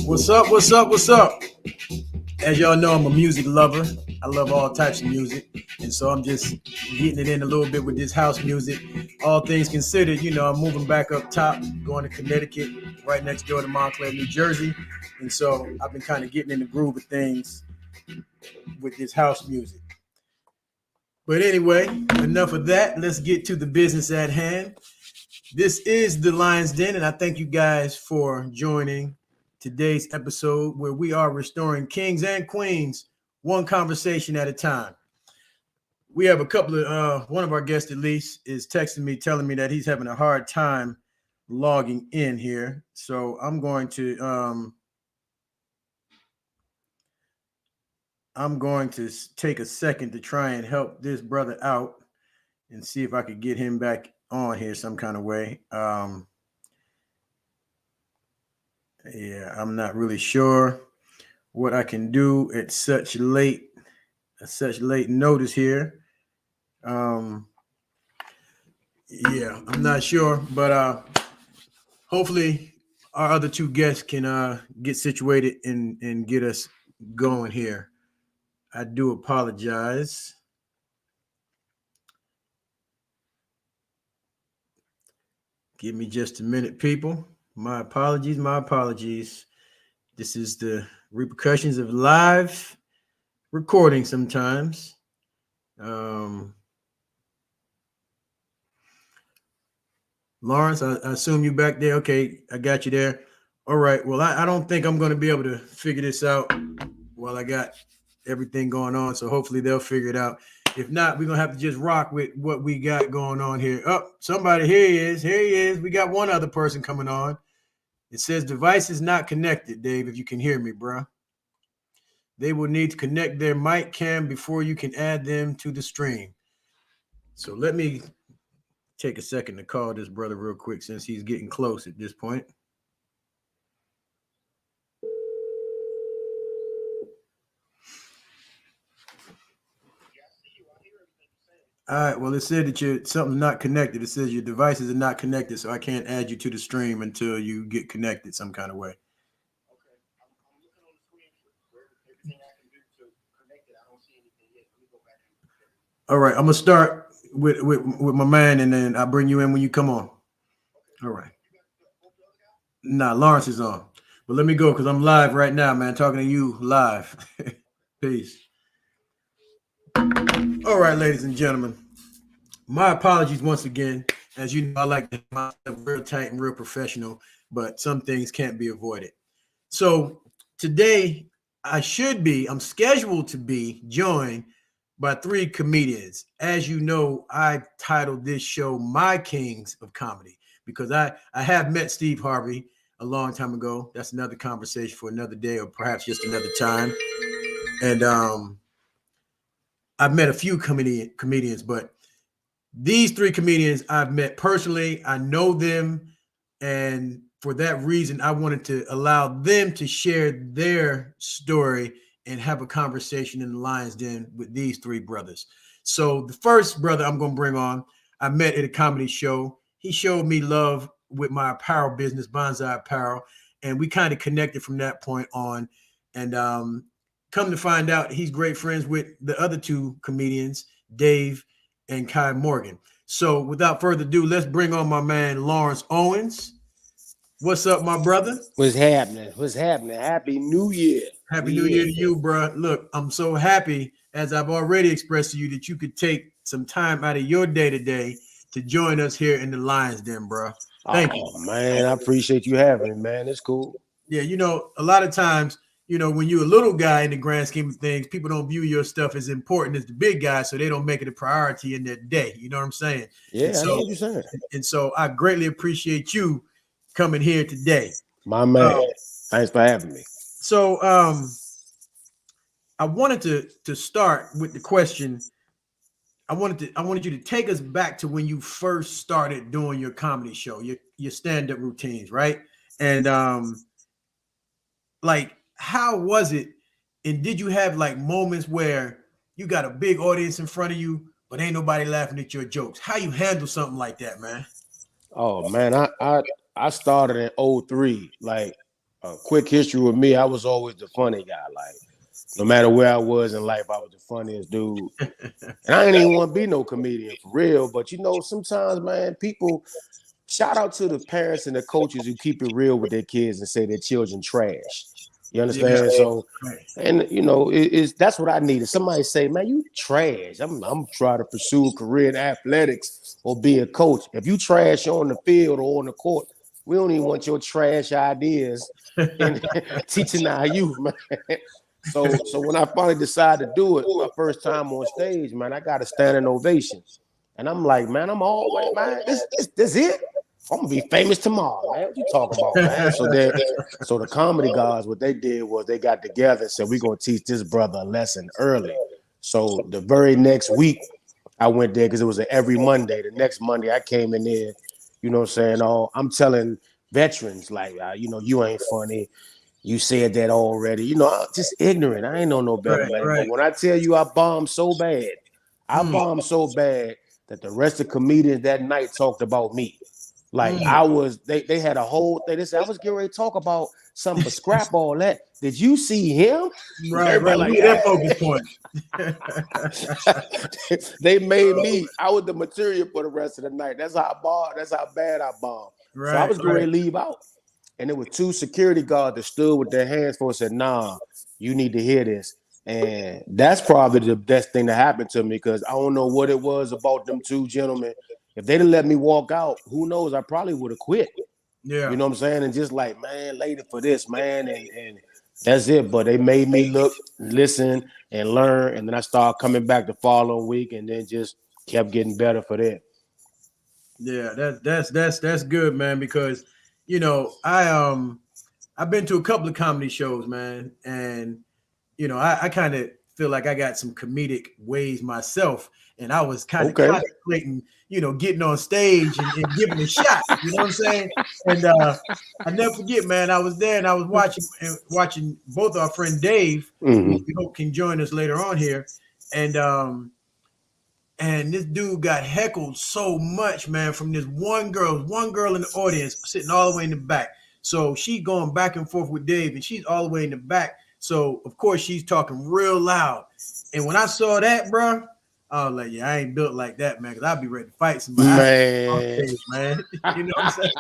What's up? What's up? What's up? As y'all know, I'm a music lover. I love all types of music. And so I'm just getting it in a little bit with this house music. All things considered, I'm moving back up top, going to Connecticut, right next door to Montclair, New Jersey. And so I've been kind of getting in the groove of things with this house music. But anyway, enough of that. Let's get to the business at hand. This is the Lion's Den, and I thank you guys for joining today's episode where we are restoring kings and queens one conversation at a time. We have a couple of one of our guests at least is texting me telling me that he's having a hard time logging in here. So I'm going to take a second to try and help this brother out and see if I could get him back on here some kind of way. Yeah, I'm not really sure what I can do at such late notice here. Yeah, I'm not sure, but hopefully our other two guests can get situated and get us going here. I do apologize. Give me just a minute, people. My apologies, my apologies. This is the repercussions of live recording sometimes. Lawrence, I assume you back there. Okay, I got you there. All right. Well, I don't think I'm going to be able to figure this out while I got everything going on. So hopefully they'll figure it out. If not, we're going to have to just rock with what we got going on here. Oh, somebody, here he is. Here he is. We got one other person coming on. It says device is not connected, Dave, if you can hear me, bro. They will need to connect their mic cam before you can add them to the stream. So let me take a second to call this brother real quick since he's getting close at this point. All right. Well, it said that something's not connected. It says your devices are not connected, so I can't add you to the stream until you get connected some kind of way. Okay. I'm looking on the screen for everything I can do to connect it. I don't see anything yet. Let me go back. All right. I'm gonna start with my man, and then I'll bring you in when you come on. Okay. All right. Nah, Lawrence is on. But let me go because I'm live right now, man. Talking to you live. Peace. All right, ladies and gentlemen. My apologies once again. As you know, I like to have myself real tight and real professional, but some things can't be avoided. So today I'm scheduled to be joined by three comedians. As you know, I titled this show My Kings of Comedy because I have met Steve Harvey a long time ago. That's another conversation for another day or perhaps just another time. And I've met a few comedians, but these three comedians I've met personally. I know them. And for that reason, I wanted to allow them to share their story and have a conversation in the Lion's Den with these three brothers. So the first brother I'm going to bring on, I met at a comedy show. He showed me love with my apparel business, Bonsai Apparel. And we kind of connected from that point on. And come to find out, he's great friends with the other two comedians, Dave and Khai Morgan. So without further ado, let's bring on my man, Lawrence Owens. What's up, my brother? What's happening? What's happening? Happy New Year. Happy New Year to you, bro. Look, I'm so happy, as I've already expressed to you, that you could take some time out of your day today to join us here in the Lion's Den, bro. Thank you. Man, I appreciate you having me, man. It's cool. Yeah, a lot of times, when you're a little guy in the grand scheme of things, people don't view your stuff as important as the big guy, so they don't make it a priority in their day. You know what I'm saying? Yeah, I know what you're saying. And so I greatly appreciate you coming here today. My man. Thanks for having me. So I wanted to start with the question. I wanted you to take us back to when you first started doing your comedy show, your stand-up routines, right? And like, how was it? And did you have like moments where you got a big audience in front of you, but ain't nobody laughing at your jokes. How you handle something like that, man? Oh man, I started in '03. Like a quick history with me, I was always the funny guy. Like no matter where I was in life, I was the funniest dude. And I ain't even want to be no comedian for real. But sometimes, man, people shout out to the parents and the coaches who keep it real with their kids and say their children trash. You Yeah. understand? So, Right. and it's that's what I needed. Somebody say, man, you trash. I'm trying to pursue a career in athletics or be a coach. If you trash on the field or on the court, we don't even want your trash ideas in teaching our youth, man. So when I finally decided to do it, my first time on stage, man, I got a standing ovation. And I'm like, man, I'm always, man, this it? I'm gonna be famous tomorrow, man. What you talking about, man? So the comedy guys, what they did was they got together and said, we're gonna teach this brother a lesson early. So the very next week, I went there because it was every Monday. The next Monday, I came in there, you know what I'm saying? I'm telling veterans, like, you ain't funny. You said that already. I'm just ignorant. I ain't know no better, man. Right. But when I tell you I bombed so bad that the rest of the comedians that night talked about me. Like they had a whole thing. They said I was getting ready to talk about something, but scrap all that. Did you see him? Right. Like, that focus point. They made me. I was the material for the rest of the night. That's how I bombed. That's how bad I bombed. Right, so I was getting ready to leave out, and there were two security guards that stood with their hands for and said, "Nah, you need to hear this." And that's probably the best thing that happened to me because I don't know what it was about them two gentlemen. If they didn't let me walk out, who knows? I probably would have quit. Yeah. You know what I'm saying? And just like, man, later for this, man. And that's it. But they made me look, listen, and learn. And then I started coming back the following week and then just kept getting better for that. Yeah, that's good, man, because I've been to a couple of comedy shows, man, and I kind of feel like I got some comedic ways myself, and I was kind of contemplating, getting on stage and giving a shot. You know what I'm saying? And I never forget, man. I was there and I was watching both our friend Dave, who we hope can join us later on here, and this dude got heckled so much, man, from this one girl in the audience sitting all the way in the back. So she going back and forth with Dave, and she's all the way in the back. So of course she's talking real loud. And when I saw that, bro, I was like, yeah, I ain't built like that, man, because I'd be ready to fight somebody. Man. You know what I'm saying?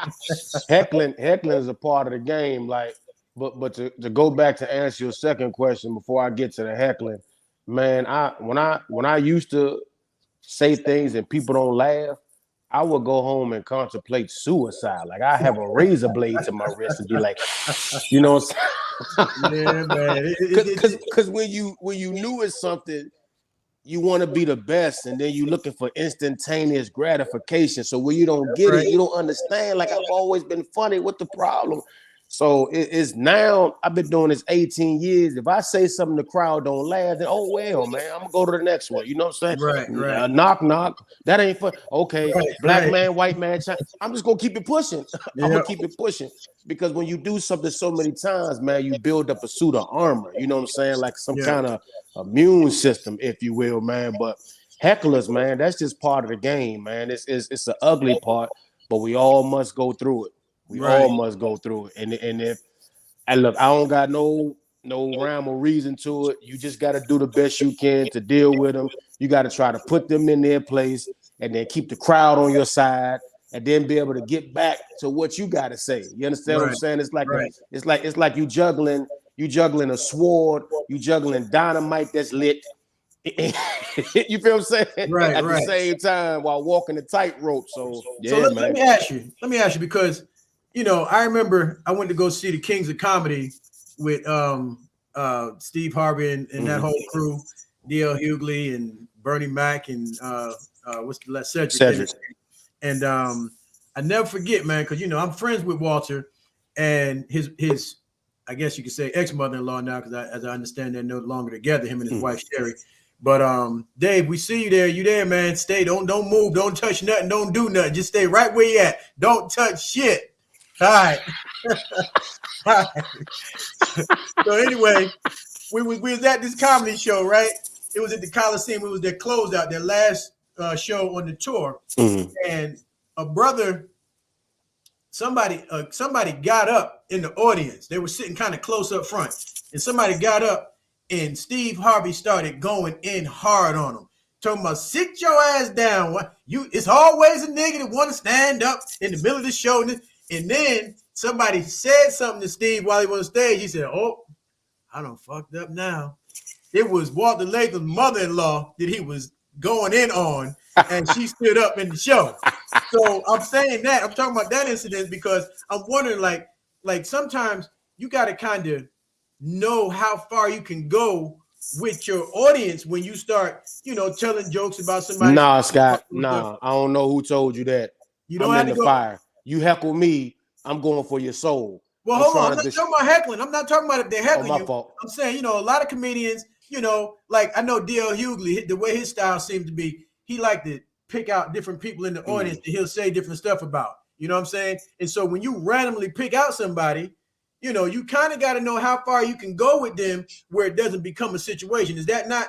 Heckling is a part of the game. Like, but to go back to answer your second question before I get to the heckling, man, when I used to say things and people don't laugh, I would go home and contemplate suicide. Like I have a razor blade to my wrist and be like, yeah, man. Because when you knew it's something, you want to be the best, and then you're looking for instantaneous gratification. So when you don't get it, you don't understand. Like I've always been funny. What the problem? So it's now I've been doing this 18 years. If I say something the crowd don't laugh, then oh well, man, I'm gonna go to the next one. You know what I'm saying? Right. Knock. That ain't fun. Okay, black man, white man. I'm just gonna keep it pushing. I'm gonna keep it pushing because when you do something so many times, man, you build up a suit of armor. You know what I'm saying? Like some kind of immune system, if you will, man. But hecklers, man, that's just part of the game, man. It's an ugly part, but we all must go through it. We all must go through it. And if I don't got no rhyme or reason to it. You just got to do the best you can to deal with them. You got to try to put them in their place and then keep the crowd on your side and then be able to get back to what you got to say. You understand what I'm saying? It's like it's like you juggling a sword, you juggling dynamite that's lit. You feel what I'm saying? At the same time while walking the tightrope. So let me ask you because I remember I went to go see the Kings of Comedy with Steve Harvey and that whole crew, D.L. Hughley and Bernie Mac and what's the last Cedric. And I never forget, man, because I'm friends with Walter and his I guess you could say ex-mother-in-law now, because as I understand they're no longer together, him and his wife Sherry. But Dave, we see you there. You there, man. Stay. Don't move. Don't touch nothing. Don't do nothing. Just stay right where you at. Don't touch shit. All right. All right. So anyway, we was at this comedy show, right? It was at the Coliseum. It was their closeout, their last show on the tour, and a brother, somebody got up in the audience. They were sitting kind of close up front, and somebody got up, and Steve Harvey started going in hard on him, talking about sit your ass down. It's always a nigga that want to stand up in the middle of the show, and then somebody said something to Steve while he was on stage. He said, "Oh, I done fucked up now." It was Walter Latham's mother-in-law that he was going in on, and she stood up in the show. So I'm saying that, I'm talking about that incident because I'm wondering, like sometimes you got to kind of know how far you can go with your audience when you start, telling jokes about somebody. Nah, Scott. Nah, I don't know who told you that. You don't have to go. Fire. You heckle me, I'm going for your soul. Well, hold on. I'm not talking about heckling. I'm not talking about if they're heckling you. Fault. I'm saying, a lot of comedians, like I know D.L. Hughley, the way his style seems to be, he like to pick out different people in the audience that he'll say different stuff about. You know what I'm saying? And so when you randomly pick out somebody, you kind of got to know how far you can go with them where it doesn't become a situation. Is that not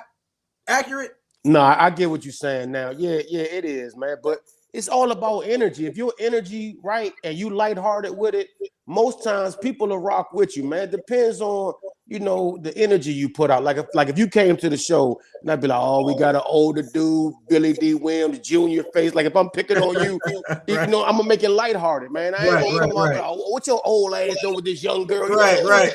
accurate? No, I get what you're saying now. Yeah, it is, man. But it's all about energy. If your energy right and you lighthearted with it, most times people will rock with you, man. It depends on, the energy you put out. Like if you came to the show and I'd be like, oh, we got an older dude, Billy D. Williams, Jr. face. Like if I'm picking on you, right. I'm gonna make it lighthearted, man. I ain't gonna come out like, oh, what your old ass doing with this young girl? Right.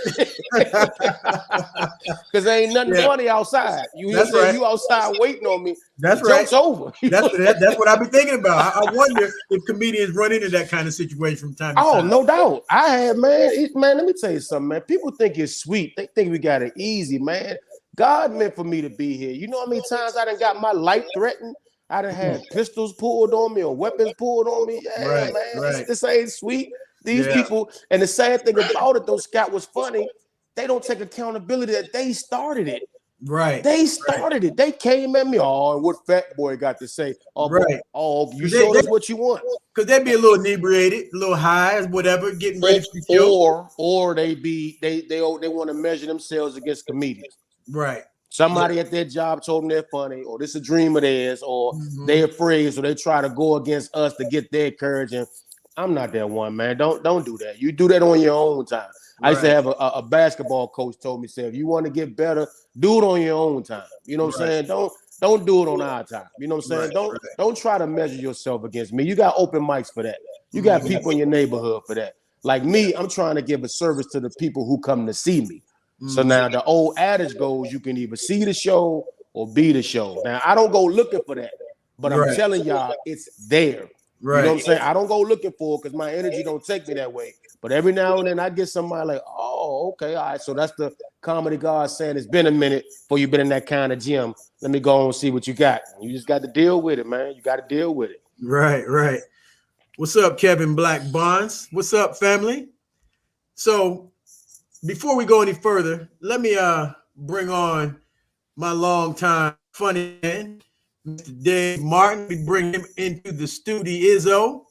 Because there ain't nothing funny outside. You outside waiting on me. That's right. Joke's over. That's what I be thinking about. I wonder if comedians run into that kind of situation from time to time. Oh, no doubt. I have, man. Let me tell you something, man. People think it's sweet. They think we got it easy, man. God meant for me to be here. You know how many times I done got my life threatened? I done had pistols pulled on me or weapons pulled on me. Yeah, man. This ain't sweet. These people, and the sad thing about it, though, Scott, was funny. They don't take accountability that they started it. Right. They started it. They came at me. Oh, what fat boy got to say? Oh, right. Oh, you showed us what you want. Because they'd be a little inebriated, a little high, whatever, getting ready for the show. Or they want to measure themselves against comedians. Right. Somebody at their job told them they're funny, or this is a dream of theirs, or they're afraid, so they try to go against us to get their courage. And I'm not that one, man. Don't do that. You do that on your own time. I used to have a basketball coach told me, say, if you want to get better, do it on your own time. You know what I'm saying? Don't do it on our time. You know what I'm saying? Don't try to measure yourself against me. You got open mics for that. You got people in your neighborhood for that. Like me, I'm trying to give a service to the people who come to see me. So now the old adage goes, you can either see the show or be the show. Now, I don't go looking for that, but I'm telling y'all, it's there. Right. You know what I'm saying? I don't go looking for it because my energy don't take me that way. But every now and then I get somebody like, oh, okay, all right. So that's the comedy God saying it's been a minute before you've been in that kind of gym. Let me go and see what you got. You just got to deal with it, man. You got to deal with it. Right. What's up, Kevin Black Bonds? What's up, family? So before we go any further, let me bring on my longtime funny man, Mr. Dave Martin. We bring him into the studio.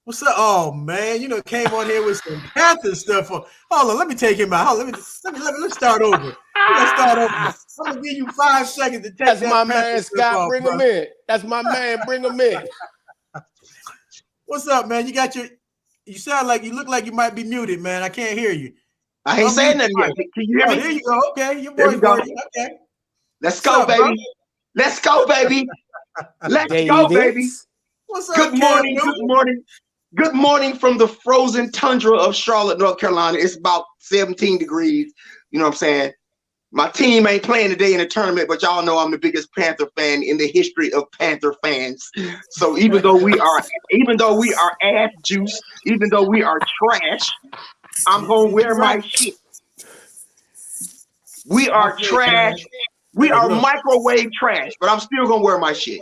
What's up? Oh man, came on here with some Panther stuff. Hold on, let me take him out. Let's start over. I'm gonna give you 5 seconds to take That's my man, Scott. Bring him in. That's my man. Bring him in. What's up, man? You sound like you look like you might be muted, man. I can't hear you. I ain't saying nothing yet. Can you hear me? There you go. Okay, your boy's working. Okay. Let's go, baby. Let's go, baby. Let's go, baby. What's up? Good morning. Good morning. Good morning from the frozen tundra of Charlotte, North Carolina. It's about 17 degrees. You know what I'm saying? My team ain't playing today in the tournament, but y'all know I'm the biggest Panther fan in the history of Panther fans. So even though we are ass juice, even though we are trash, I'm gonna wear my shit. We are trash. We are microwave trash, but I'm still gonna wear my shit.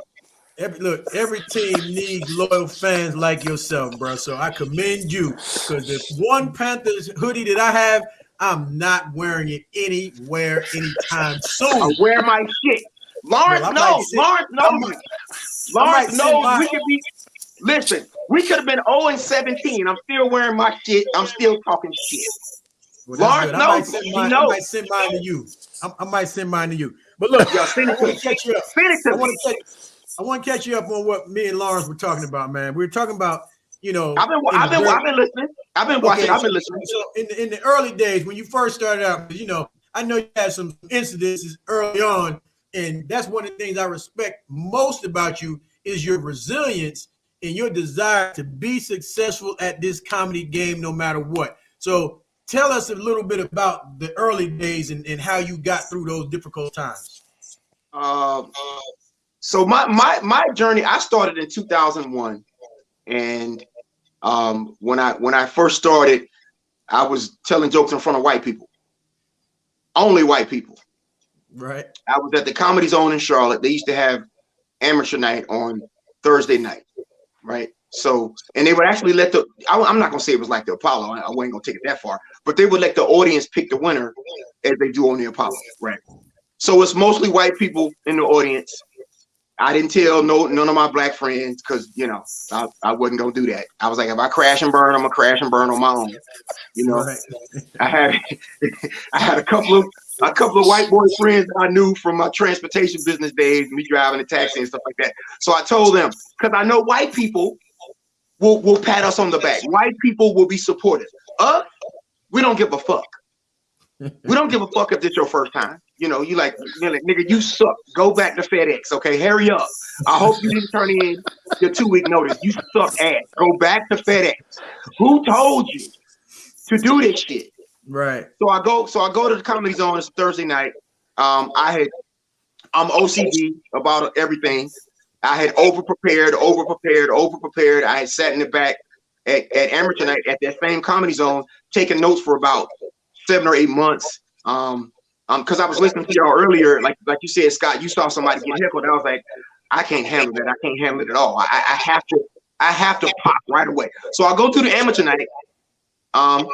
Every team needs loyal fans like yourself, bro. So I commend you, because if one Panthers hoodie that I have, I'm not wearing it anywhere anytime soon. I wear my shit. Lawrence knows. Lawrence knows we could be. Listen, we could have been 0-17. I'm still wearing my shit. I'm still talking shit. Well, Lawrence knows. I might send mine to you. I might send mine to you. But look, y'all, send it to me. Catch you up. Send it to me. I want to catch you up on what me and Lawrence were talking about, man. We were talking about, you know, I've been listening. I've been watching. I've been listening. So in the early days when you first started out, you know, I know you had some incidences early on, and that's one of the things I respect most about you is your resilience and your desire to be successful at this comedy game no matter what. So tell us a little bit about the early days and how you got through those difficult times. So my journey, I started in 2001, and when I first started, I was telling jokes in front of white people, only white people. Right. I was at the Comedy Zone in Charlotte. They used to have amateur night on Thursday night, right? So, and they would actually let I'm not gonna say it was like the Apollo. I wasn't gonna take it that far, but they would let the audience pick the winner as they do on the Apollo, right? So it's mostly white people in the audience. I didn't tell none of my black friends because, you know, I wasn't gonna do that. I was like, if I crash and burn, I'm gonna crash and burn on my own. You know, right. I had a couple of white boy friends I knew from my transportation business days, me driving a taxi and stuff like that. So I told them, because I know white people will pat us on the back. White people will be supportive. We don't give a fuck. We don't give a fuck if it's your first time. You know, you're like, nigga, you suck. Go back to FedEx, okay? Hurry up. I hope you didn't turn in your 2-week notice. You suck ass. Go back to FedEx. Who told you to do this shit? Right. So I go to the Comedy Zone. It's Thursday night. I'm OCD about everything. I had over prepared. I had sat in the back at amateur night at that same Comedy Zone, taking notes for about 7 or 8 months. Because I was listening to y'all earlier, like you said, Scott, you saw somebody get heckled. I was like, I can't handle that. I can't handle it at all. I have to pop right away. So I go to the amateur night.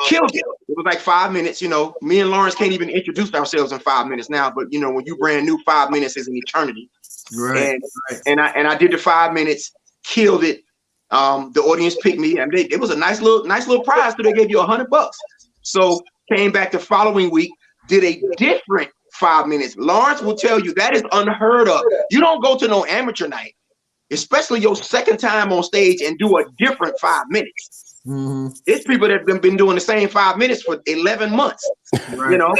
Killed it. It was like 5 minutes. You know, me and Lawrence can't even introduce ourselves in 5 minutes now. But you know, when you brand new, 5 minutes is an eternity. Right. And I did the 5 minutes, killed it. The audience picked me, and it was a nice little prize. So they gave you $100. So came back the following week, did a different 5 minutes. Lawrence will tell you that is unheard of. You don't go to no amateur night, especially your second time on stage, and do a different 5 minutes. Mm-hmm. It's people that have been doing the same 5 minutes for 11 months. Right, you know,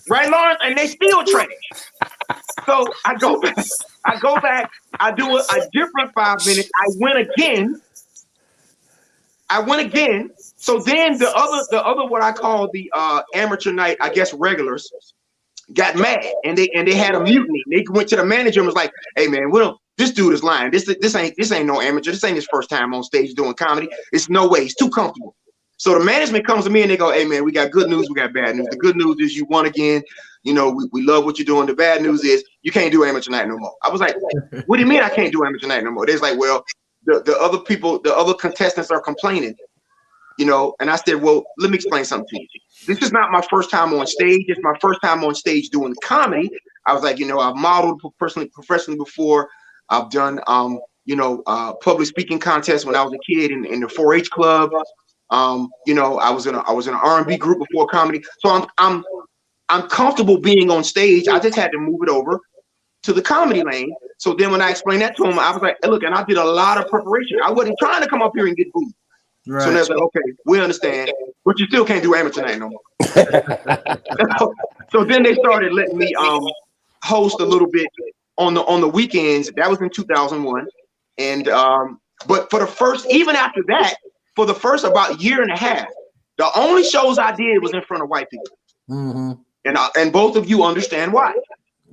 right, Lawrence, and they still trash. So I go back. I do a different 5 minutes. I win again. So then the other what I call the amateur night, I guess regulars, got mad and they had a mutiny. They went to the manager and was like, "Hey man, this dude is lying. This ain't no amateur. This ain't his first time on stage doing comedy. It's no way. He's too comfortable." So the management comes to me and they go, "Hey man, we got good news. We got bad news. The good news is you won again. You know, we love what you're doing. The bad news is you can't do amateur night no more." I was like, "What do you mean I can't do amateur night no more?" They're like, "Well, the other people, the other contestants are complaining." You know, and I said, "Well, let me explain something to you. This is not my first time on stage. It's my first time on stage doing comedy." I was like, "You know, I've modeled professionally before. I've done, public speaking contests when I was a kid in the 4-H club. You know, I was in an R&B group before comedy. So I'm comfortable being on stage. I just had to move it over to the comedy lane." So then when I explained that to him, I was like, "Hey, look, and I did a lot of preparation. I wasn't trying to come up here and get booed." Right. So they're like, "Okay, we understand, but you still can't do amateur night no more." So then they started letting me host a little bit on the weekends. That was in 2001, and but for the first, even after that, for the first about year and a half, the only shows I did was in front of white people. Mm-hmm. And both of you understand why.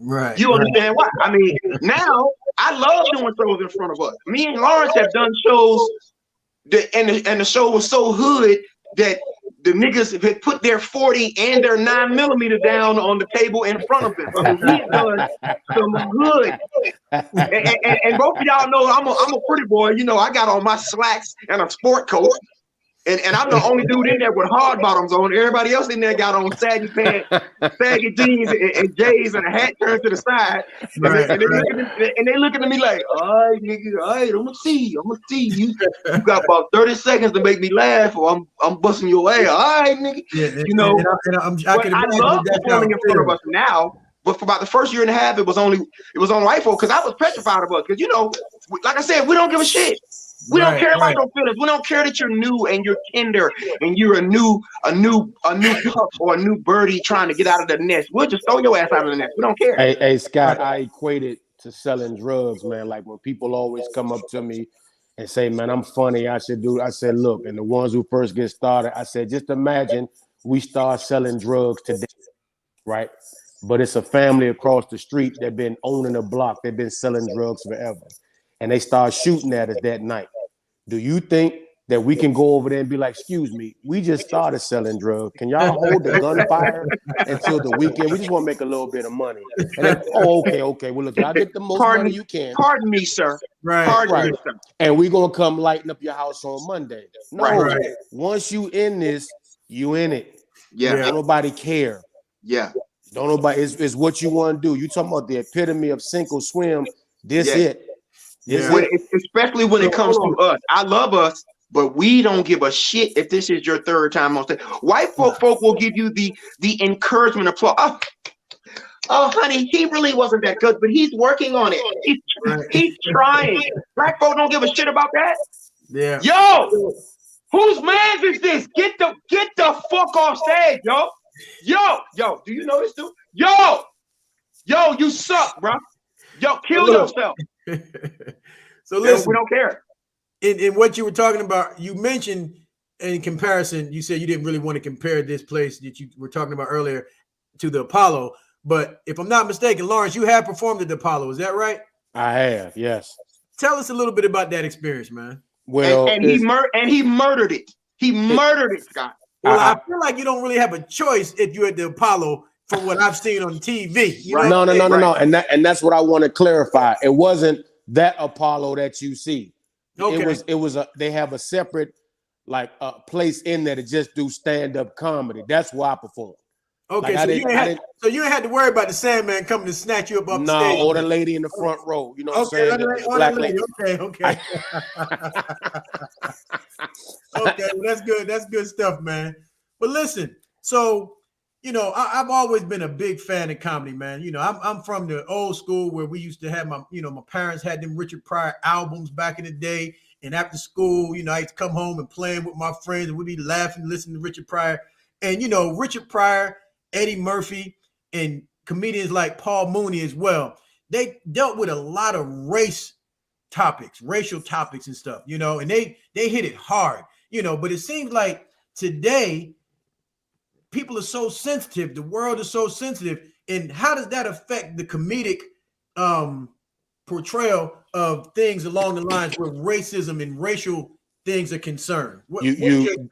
Right. You understand why. I mean, now I love doing shows in front of us. Me and Lawrence have done shows. And the show was so hood that the niggas had put their 40 and their 9mm down on the table in front of them. So we done some hood. And both of y'all know I'm a pretty boy. You know, I got on my slacks and a sport coat. And I'm the only dude in there with hard bottoms on. Everybody else in there got on saggy pants, saggy jeans, and J's, and a hat turned to the side. Right, and they looking at me like, "All right, nigga, all right, I'm gonna see. You got about 30 seconds to make me laugh, or I'm busting your ass. All right, nigga." Yeah, you know, I love performing in front of us now, But for about the first year and a half, it was on white folk because I was petrified of us. Because like I said, we don't give a shit. We don't care about those feelings. We don't care that you're new and you're tender and you're a new pup or a new birdie trying to get out of the nest. We'll just throw your ass out of the nest. We don't care. Hey Scott, I equate it to selling drugs, man. Like when people always come up to me and say, man, I'm funny, I said, look, and the ones who first get started, I said, just imagine we start selling drugs today, right? But it's a family across the street that been owning a block. They've been selling drugs forever. And they start shooting at us that night. Do you think that we can go over there and be like, excuse me, we just started selling drugs. Can y'all hold the gunfire until the weekend? We just want to make a little bit of money. And then, okay. Well, look, y'all get the most money you can. Pardon me, sir. Right. Me, sir. And we're going to come lighten up your house on Monday. No, once you in this, you in it. Yeah. Don't nobody care. Yeah. Don't nobody, it's what you want to do. You talking about the epitome of sink or swim. It. Especially when it comes to us. I love us, but we don't give a shit if this is your third time on stage. White folk will give you the encouragement applause. Oh, honey, he really wasn't that good, but he's working on it. He's trying. Black folk don't give a shit about that. Yeah. Yo, whose man's is this? Get the fuck off stage, yo. Yo, do you know this dude? Yo, you suck, bro. Yo, kill yourself. So listen, we don't care. In what you were talking about, you mentioned in comparison, you said you didn't really want to compare this place that you were talking about earlier to the Apollo. But if I'm not mistaken, Lawrence, you have performed at the Apollo. Is that right? I have, yes. Tell us a little bit about that experience, man. Well, and he murdered it. He murdered it, Scott. Well, I feel like you don't really have a choice if you're at the Apollo from what I've seen on TV. No. And that's what I want to clarify. It wasn't that Apollo that you see. Okay. It was they have a separate place in there to just do stand-up comedy. That's why I perform. Okay, so you ain't had to worry about the Sandman coming to snatch you up the stage. No, or the lady in the front row. You know what I'm saying? Black lady. Okay. Okay, well, that's good. That's good stuff, man. But listen, so I've always been a big fan of comedy, man. I'm from the old school where we used to have my parents had them Richard Pryor albums back in the day. And after school, I used to come home and playing with my friends and we'd be laughing, listening to Richard Pryor. And, Richard Pryor, Eddie Murphy, and comedians like Paul Mooney as well, they dealt with a lot of racial topics and stuff, and they hit it hard, but it seems like today people are so sensitive. The world is so sensitive. And how does that affect the comedic portrayal of things along the lines where racism and racial things are concerned?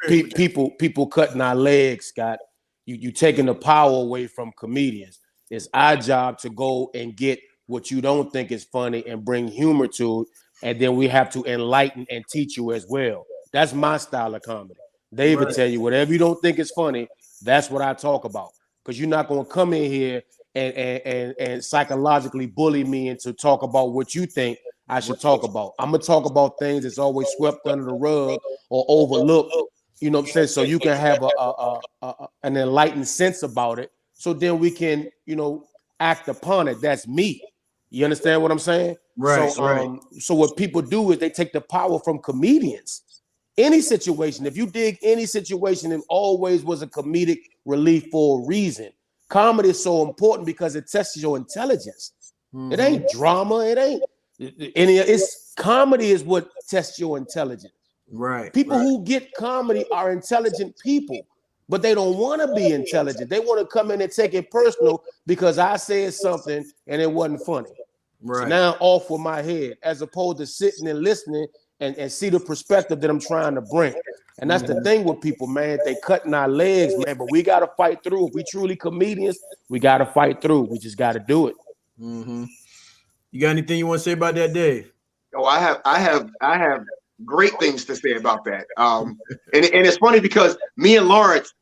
People cutting our legs, Scott. You taking the power away from comedians. It's our job to go and get what you don't think is funny and bring humor to it, and then we have to enlighten and teach you as well. That's my style of comedy. David tell you whatever you don't think is funny, that's what I talk about. Because you're not going to come in here and psychologically bully me into talk about what you think I should talk about. I'm going to talk about things that's always swept under the rug or overlooked. You know what I'm saying? So you can have an enlightened sense about it. So then we can, act upon it. That's me. You understand what I'm saying? Right. So what people do is they take the power from comedians. Any situation, if you dig any situation, it always was a comedic relief for a reason. Comedy is so important because it tests your intelligence. Mm-hmm. It ain't drama. It ain't any. It's comedy is what tests your intelligence. Right. People who get comedy are intelligent people, but they don't want to be intelligent. They want to come in and take it personal because I said something and it wasn't funny. Right. So now I'm off with my head, as opposed to sitting and listening and see the perspective that I'm trying to bring. And that's the thing with people, man. They cutting our legs, man, but we got to fight through. If we truly comedians, we got to fight through. We just got to do it. Mm-hmm. You got anything you want to say about that, Dave? Oh, I have great things to say about that. And it's funny because me and Lawrence,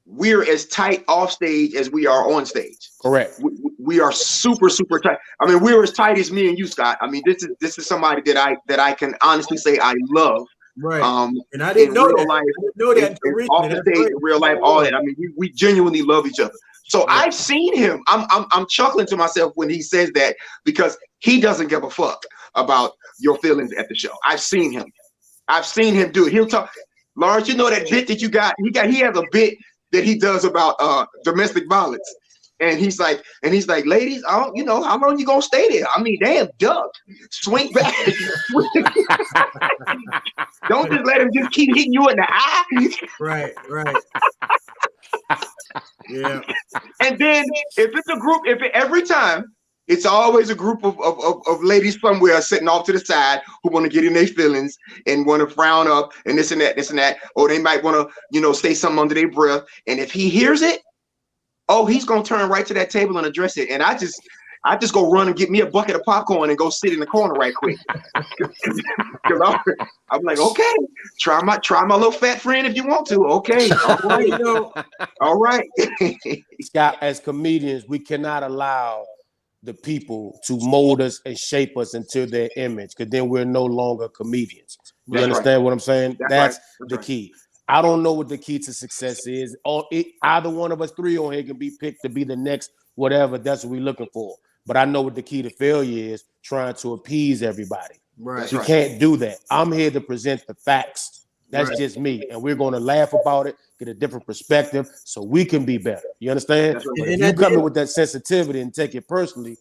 we're as tight off stage as we are on stage. Correct. We are super, super tight. I mean, we're as tight as me and you, Scott. I mean, this is somebody that I can honestly say I love. Right. And I didn't know that. Life, off the stage, in real life, all that. I mean, we genuinely love each other. So I've seen him. I'm chuckling to myself when he says that because he doesn't give a fuck about your feelings at the show. I've seen him. I've seen him do it. He'll talk. Lawrence, you know that bit that you got? He has a bit that he does about domestic violence. And he's like, ladies, how long you gonna stay there? I mean, damn, duck, swing back. Don't just let him just keep hitting you in the eye. Right. Yeah. And then if it's a group, every time, it's always a group of ladies somewhere sitting off to the side who want to get in their feelings and want to frown up and this and that, or they might want to, say something under their breath. And if he hears it, he's gonna turn right to that table and address it. And I just go run and get me a bucket of popcorn and go sit in the corner right quick. Because I'm like, okay, try my little fat friend if you want to. Okay, all right, all right. Scott, as comedians, we cannot allow the people to mold us and shape us into their image, because then we're no longer comedians. You understand what I'm saying? That's the key. I don't know what the key to success is. Either one of us three on here can be picked to be the next whatever. That's what we're looking for. But I know what the key to failure is: trying to appease everybody. Right. You can't do that. I'm here to present the facts. That's just me. And we're going to laugh about it, get a different perspective so we can be better. You understand? But if you come in with that sensitivity and take it personally,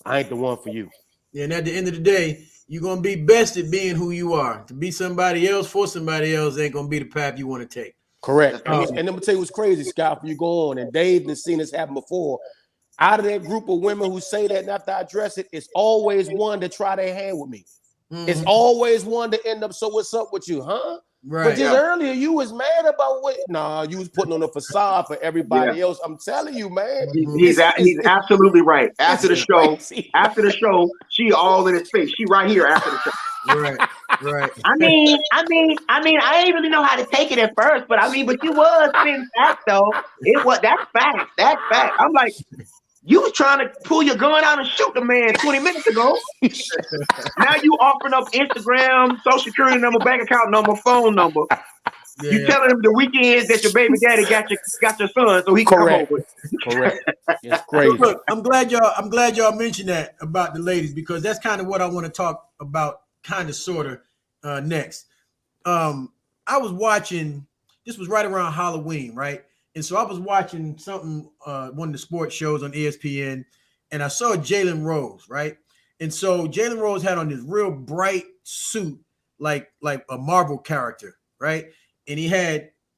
I ain't the one for you. Yeah, and at the end of the day, you're going to be best at being who you are. To be somebody else for somebody else ain't going to be the path you want to take. Correct. And I'm going to tell you what's crazy, Scott, before you go on, and Dave has seen this happen before. Out of that group of women who say that and after I address it, it's always one to try their hand with me. Mm-hmm. It's always one to end up, so what's up with you, huh? Right. But just earlier, you was mad about what? Nah, you was putting on a facade for everybody else. I'm telling you, man. He's absolutely right. After the show, she all in his face. She right here after the show. Right. I mean, I didn't really know how to take it at first, but but you was spitting facts though. That's fact. That's fact. I'm like, you was trying to pull your gun out and shoot the man 20 minutes ago. Now you offering up Instagram, social security number, bank account number, phone number. Yeah, you telling him the weekends that your baby daddy got your son so he can come over. Correct. It's crazy. Look, I'm glad y'all mentioned that about the ladies, because that's kind of what I want to talk about, kind of sort of next. I was watching, this was right around Halloween, right? And so I was watching something, one of the sports shows on ESPN, and I saw Jalen Rose, right? And so Jalen Rose had on this real bright suit, like a Marvel character, right? And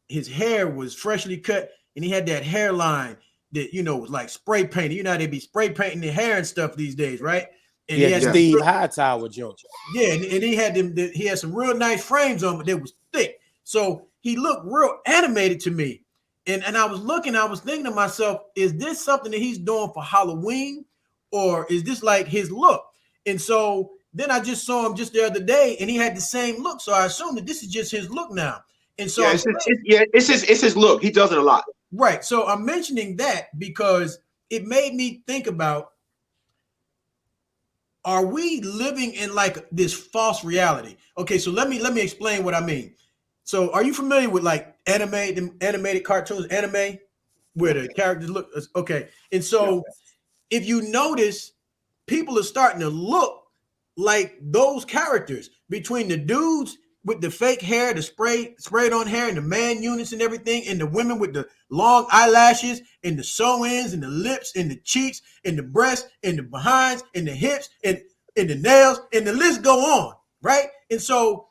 his hair was freshly cut, and he had that hairline that, was like spray painted. You know how they be spray painting their hair and stuff these days, right? And he had Steve Hightower Jones. Yeah, and he had some real nice frames on, but they was thick. So he looked real animated to me. And I was thinking to myself, is this something that he's doing for Halloween, or is this like his look? And so then I just saw him just the other day, and he had the same look. So I assume that this is just his look now. And so it's his look. He does it a lot. Right. So I'm mentioning that because it made me think about, are we living in like this false reality? Okay, so let me explain what I mean. So are you familiar with like animated cartoons, anime, where the characters look? Okay. And so if you notice, people are starting to look like those characters, between the dudes with the fake hair, the sprayed on hair, and the man units and everything, and the women with the long eyelashes and the sew-ins and the lips and the cheeks and the breasts and the behinds and the hips and the nails, and the list go on, right? And so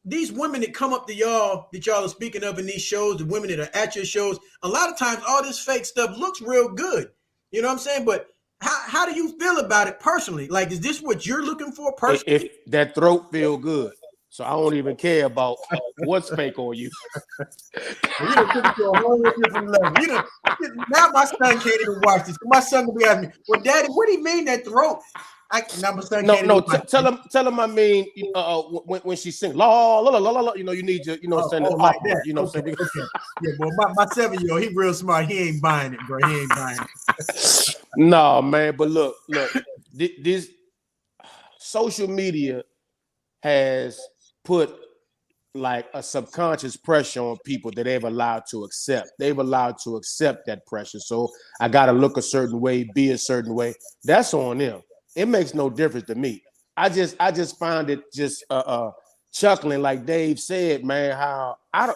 these women that come up to y'all, that y'all are speaking of in these shows, the women that are at your shows, a lot of times all this fake stuff looks real good. You know what I'm saying? But how do you feel about it personally? Like, is this what you're looking for personally? If that throat feel good. So I don't even care about what's fake on you. You done took it to a whole different level. Now my son can't even watch this. My son will be asking me, well, Daddy, what do you mean that throat? Tell him. I mean, when she sings, la la la la la, you need your, saying like that. You know, okay. Yeah, well, my 7-year-old, he real smart. He ain't buying it, bro. He ain't buying it. No, man. But look, this social media has put like a subconscious pressure on people that they've allowed to accept. They've allowed to accept that pressure. So I got to look a certain way, be a certain way. That's on them. It makes no difference to me. I just find it just chuckling, like Dave said, man, how I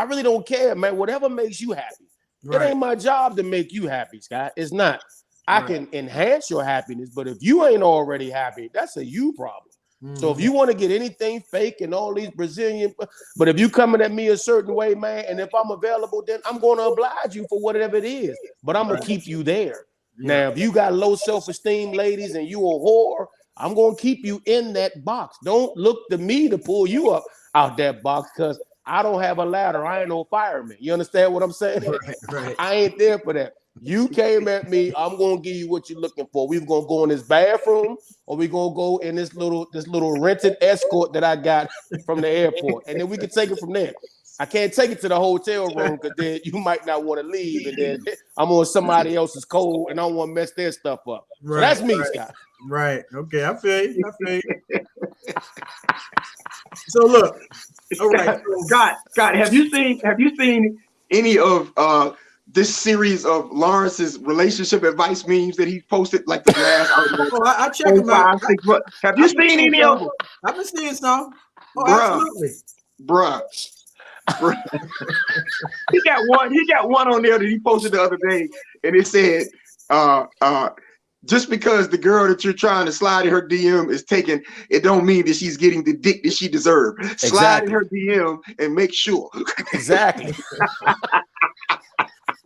really don't care, man. Whatever makes you happy. Right. It ain't my job to make you happy, Scott. It's not. I can enhance your happiness, but if you ain't already happy, that's a you problem. So if you want to get anything fake and all these Brazilian, but if you coming at me a certain way, man, and if I'm available, then I'm going to oblige you for whatever it is. But I'm going to keep you there. Yeah. Now, if you got low self-esteem, ladies, and you a whore, I'm going to keep you in that box. Don't look to me to pull you up out that box because I don't have a ladder. I ain't no fireman. You understand what I'm saying? Right. I ain't there for that. You came at me. I'm gonna give you what you're looking for. We're gonna go in this bathroom, or we're gonna go in this little rented escort that I got from the airport, and then we can take it from there. I can't take it to the hotel room because then you might not want to leave, and then I'm on somebody else's code, and I don't want to mess their stuff up. Right, so that's me, Scott. Right. Okay. I feel you. So look. All right. Scott, have you seen any of this series of Lawrence's relationship advice memes that he posted like the last? I check them out. Have you seen any of them? I've been seeing some. Oh, absolutely. Bruh. He got one on there that he posted the other day, and it said, just because the girl that you're trying to slide in her DM is taken, it don't mean that she's getting the dick that she deserves. Exactly. Slide in her DM and make sure. Exactly.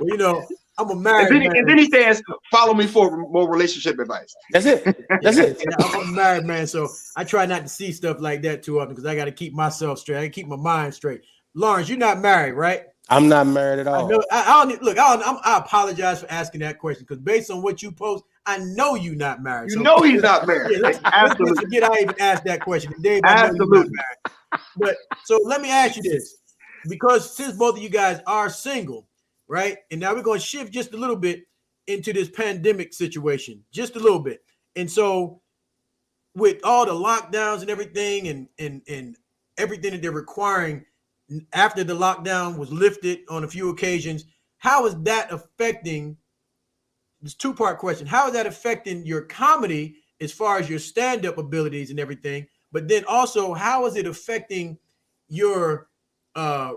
Well, you know, I'm a married man. And then he says, follow me for more relationship advice. That's it. That's it. I'm a married man, so I try not to see stuff like that too often because I got to keep myself straight. I got to keep my mind straight. Lawrence, you're not married, right? I'm not married at all. I apologize for asking that question because based on what you post, I know you're not married. You know he's not married. Yeah, let's forget I even asked that question. Dave, absolutely. But so let me ask you this. Because since both of you guys are single, right? And now we're going to shift just a little bit into this pandemic situation, just a little bit. And so with all the lockdowns and everything and everything that they're requiring after the lockdown was lifted on a few occasions, how is that affecting this two-part question? How is that affecting your comedy as far as your stand-up abilities and everything? But then also, how is it affecting your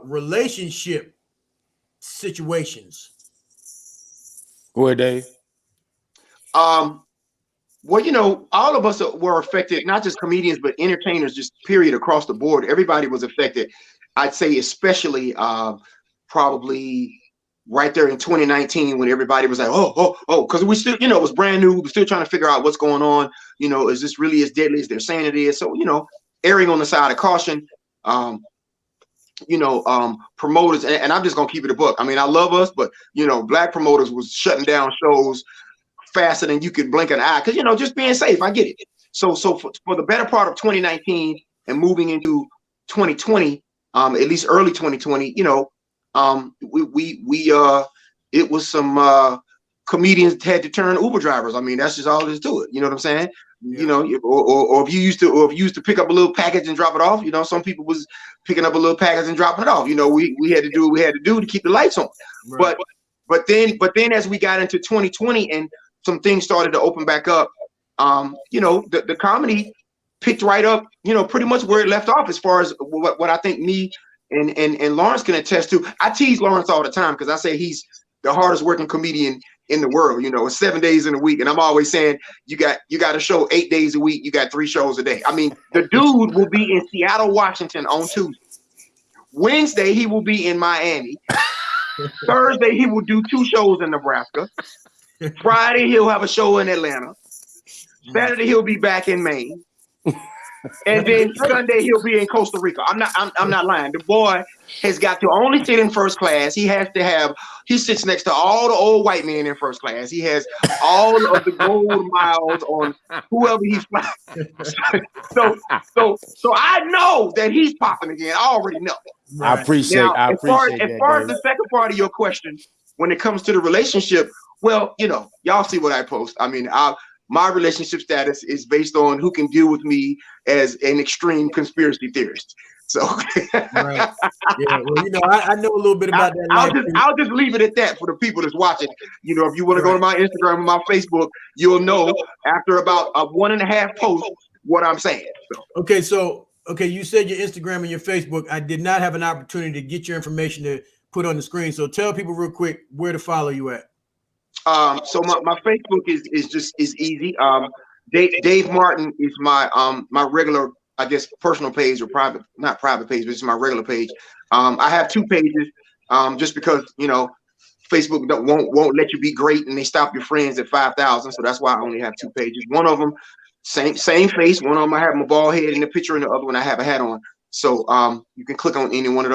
relationship situations? Go ahead, Dave. Well, you know, all of us were affected, not just comedians, but entertainers, just period, across the board. Everybody was affected. I'd say especially probably right there in 2019 when everybody was like, oh, because we still, you know, it was brand new. We're still trying to figure out what's going on. You know, is this really as deadly as they're saying it is? So, you know, erring on the side of caution. Promoters, and I'm just gonna keep it a book. I mean, I love us, but you know, black promoters was shutting down shows faster than you could blink an eye because, you know, just being safe. I get it. So for the better part of 2019 and moving into 2020, at least early 2020, you know, it was some comedians had to turn Uber drivers. I mean, that's just all there is to it. You know what I'm saying? Yeah. You know, or if you used to pick up a little package and drop it off, you know, some people was picking up a little package and dropping it off. You know, we had to do what we had to do to keep the lights on. Right. But then as we got into 2020 and some things started to open back up, you know, the comedy picked right up, you know, pretty much where it left off as far as what I think me and Lawrence can attest to. I tease Lawrence all the time because I say he's the hardest working comedian in the world. You know, it's 7 days in a week, and I'm always saying you got a show 8 days a week. You got 3 shows a day. I mean, the dude will be in Seattle, Washington on Tuesday. Wednesday he will be in Miami. Thursday he will do 2 shows in Nebraska. Friday he'll have a show in Atlanta. Saturday he'll be back in Maine. And then Sunday he'll be in Costa Rica. I'm not lying. The boy has got to only sit in first class. He sits next to all the old white men in first class. He has all of the gold miles on whoever he's flying. So I know that he's popping again. I already know. Right. I appreciate as far as the second part of your question, when it comes to the relationship, well, you know, y'all see what I post. I mean, my relationship status is based on who can deal with me as an extreme conspiracy theorist. So right. Yeah, well, I know a little bit about that life. I'll just leave it at that for the people that's watching. If you want to go to my Instagram and my Facebook, you'll know after about a 1.5 posts what I'm saying. So. Okay, you said your Instagram and your Facebook. I did not have an opportunity to get your information to put on the screen. So tell people real quick where to follow you at. So my Facebook is easy. Dave Martin is my regular, I guess, personal page or not private page, but it's my regular page. I have 2 pages, just because Facebook won't let you be great, and they stop your friends at 5,000. So that's why I only have 2 pages. One of them, same face. One of them I have my bald head in the picture, and the other one I have a hat on. So you can click on either one of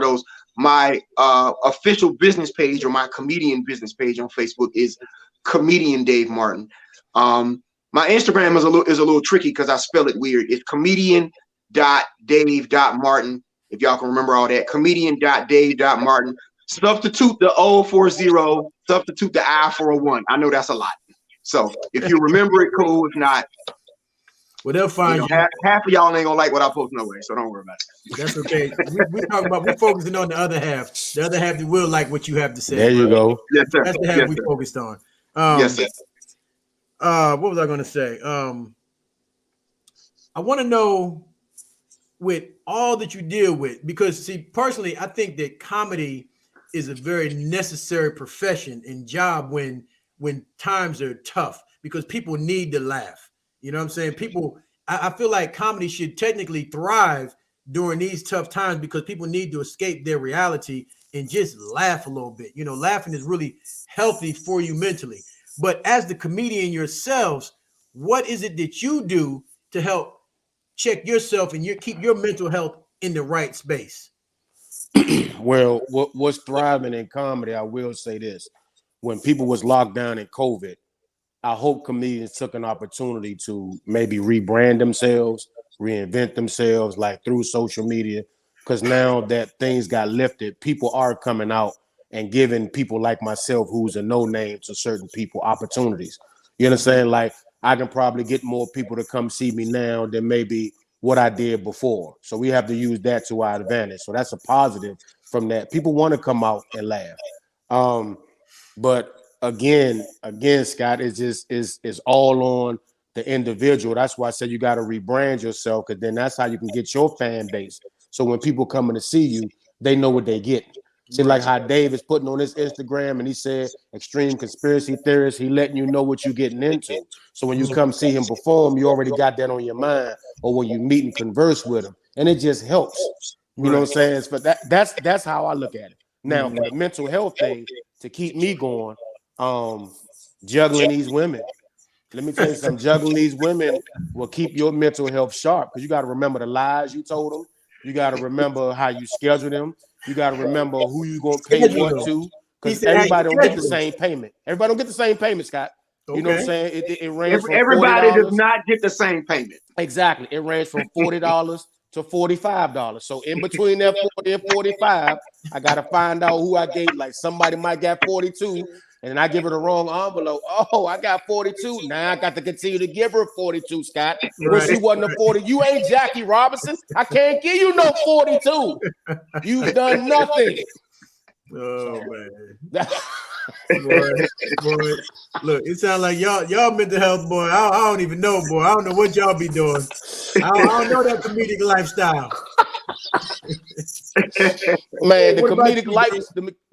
those. My official business page or my comedian business page on Facebook is Comedian Dave Martin. My Instagram is a little tricky because I spell it weird. It's comedian.dave.martin. If y'all can remember all that, comedian.dave.martin. Substitute the O for 0, substitute the I for a 1. I know that's a lot. So if you remember it, cool. If not, well, they'll find you. Half of y'all ain't gonna like what I post no way, so don't worry about it. That's okay. We're focusing on the other half. The other half that will like what you have to say. There you go. Yes, sir. That's the half we focused on. Yes, sir. What was I gonna say? I want to know, with all that you deal with, because see, personally, I think that comedy is a very necessary profession and job when times are tough, because people need to laugh. You know what I'm saying? I feel like comedy should technically thrive during these tough times because people need to escape their reality and just laugh a little bit. Laughing is really healthy for you mentally. But as the comedian yourselves, what is it that you do to help check yourself and keep your mental health in the right space? Well, what's thriving in comedy, I will say this. When people was locked down in COVID, I hope comedians took an opportunity to maybe rebrand themselves, reinvent themselves, like through social media. Because now that things got lifted, people are coming out and giving people like myself, who's a no name to certain people, opportunities. You understand? Like, I can probably get more people to come see me now than maybe what I did before. So we have to use that to our advantage. So that's a positive from that. People want to come out and laugh. But again, Scott, is all on the individual. That's why I said you got to rebrand yourself, because then that's how you can get your fan base. So when people coming to see you, they know what they get. See, like how Dave is putting on his Instagram, and he said extreme conspiracy theorist. He letting you know what you're getting into. So when you come see him perform, you already got that on your mind, or when you meet and converse with him, and it just helps. You know what I'm saying? But that's how I look at it. Now, for the mental health thing, to keep me going, juggling these women. Let me tell you something. Juggling these women will keep your mental health sharp, because you got to remember the lies you told them. You got to remember how you schedule them. You got to remember who you going to pay what to, because everybody don't get the same payment. Everybody don't get the same payment, Scott. You know what I'm saying? It ranges from everybody $40. does not get the same payment. Exactly. It ranges from $40 to $45. So in between that 40 and 45, I got to find out who I gave. Like, somebody might get 42, and I give her the wrong envelope. Oh, I got 42. Now I got to continue to give her 42, Scott. When she wasn't a 40. You ain't Jackie Robinson. I can't give you no 42. You've done nothing. Oh, man. boy. Look, it sounds like y'all mental health, boy. I don't even know, boy. I don't know what y'all be doing. I don't know that comedic lifestyle. Man, the